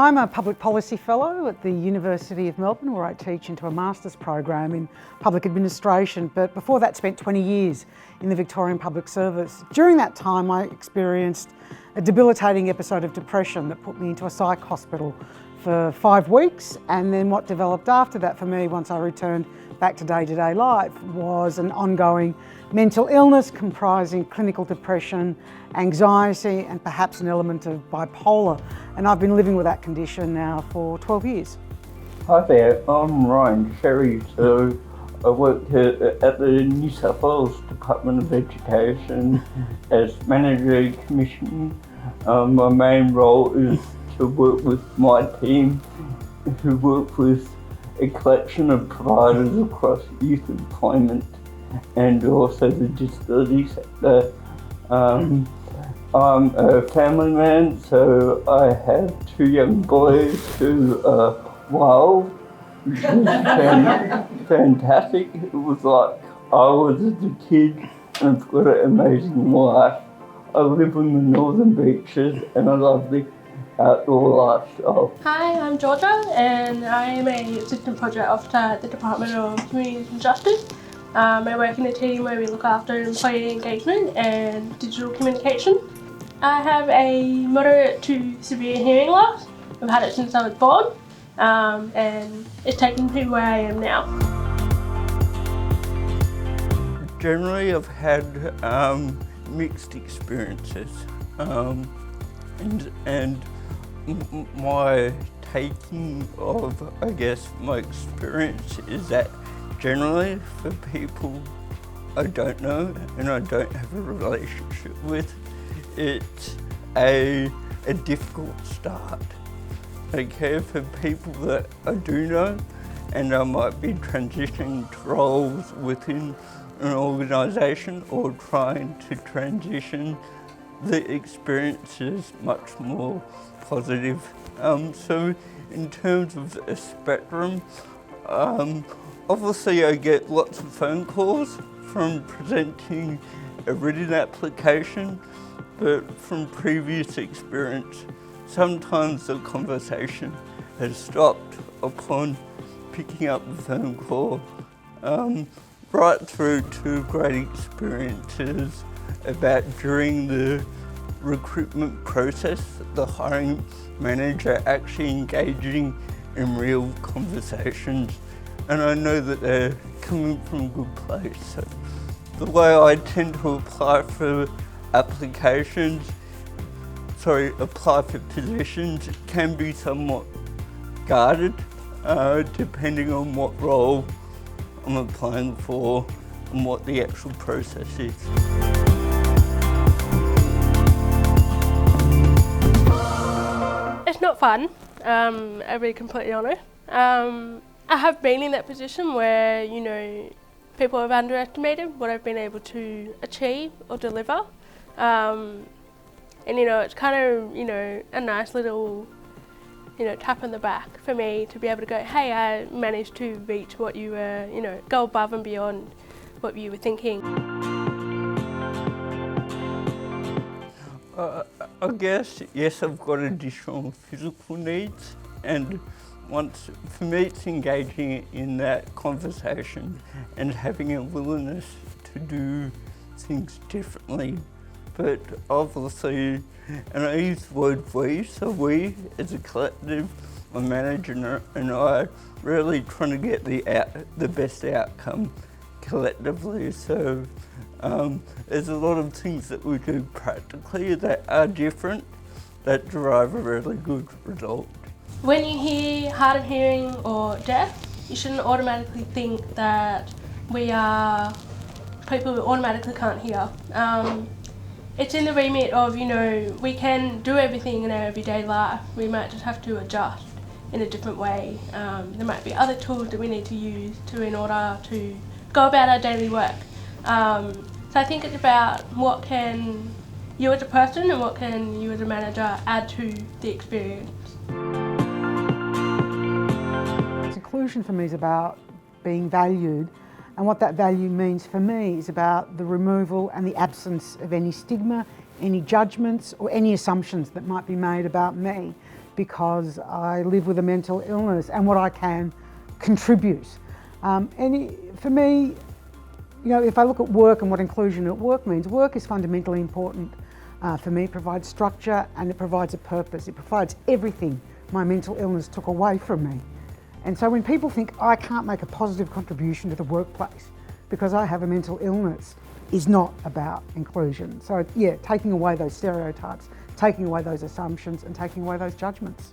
I'm a public policy fellow at the University of Melbourne, where I teach into a master's program in public administration, but before that spent 20 years in the Victorian Public Service. During that time I experienced a debilitating episode of depression that put me into a psych hospital for 5 weeks, and then what developed after that for me once I returned back to day-to-day life was an ongoing mental illness comprising clinical depression, anxiety and perhaps an element of bipolar, and I've been living with that condition now for 12 years. Hi there, I'm Ryan Cherry. I work at the New South Wales Department of Education as Manager Commission. My main role is to work with my team who work with a collection of providers across youth employment and also the disability sector. I'm a family man, so I have 2 young boys who are wild, which is fantastic. It was like I was as a kid, and I've got an amazing wife. I live on the northern beaches and I love the outdoor lifestyle. Hi, I'm Georgia and I am an Assistant Project Officer at the Department of Community and Justice. I work in a team where we look after employee engagement and digital communication. I have a moderate to severe hearing loss. I've had it since I was born and it's taken me to where I am now. Generally I've had mixed experiences and my taking of, I guess, my experience is that generally for people I don't know and I don't have a relationship with, it's a difficult start. Okay, for people that I do know and I might be transitioning to roles within an organisation or trying to transition, the experience is much more positive. So in terms of a spectrum, obviously I get lots of phone calls from presenting a written application, but from previous experience, sometimes the conversation has stopped upon picking up the phone call, right through to great experiences about during the recruitment process, the hiring manager actually engaging in real conversations, and I know that they're coming from a good place. So the way I tend to apply for positions can be somewhat guarded depending on what role I'm applying for and what the actual process is. It's not fun, I'll be completely honest. I have been in that position where, you know, people have underestimated what I've been able to achieve or deliver. And, you know, it's kind of, you know, a nice little, you know, tap on the back for me to be able to go, hey, I managed to reach what you were, you know, go above and beyond what you were thinking. I guess, yes, I've got additional physical needs, and for me it's engaging in that conversation and having a willingness to do things differently. But obviously, and I use the word we, so we as a collective, my manager and I, really trying to get the best outcome collectively. So there's a lot of things that we do practically that are different that derive a really good result. When you hear hard of hearing or deaf, you shouldn't automatically think that we are people who automatically can't hear. It's in the remit of, you know, we can do everything in our everyday life. We might just have to adjust in a different way. There might be other tools that we need to use in order to go about our daily work. So I think it's about what can you as a person and what can you as a manager add to the experience. Inclusion for me is about being valued, and what that value means for me is about the removal and the absence of any stigma, any judgments or any assumptions that might be made about me because I live with a mental illness and what I can contribute. For me, if I look at work and what inclusion at work means, work is fundamentally important for me. It provides structure and it provides a purpose. It provides everything my mental illness took away from me. And so when people think I can't make a positive contribution to the workplace because I have a mental illness, is not about inclusion. So yeah, taking away those stereotypes, taking away those assumptions and taking away those judgments.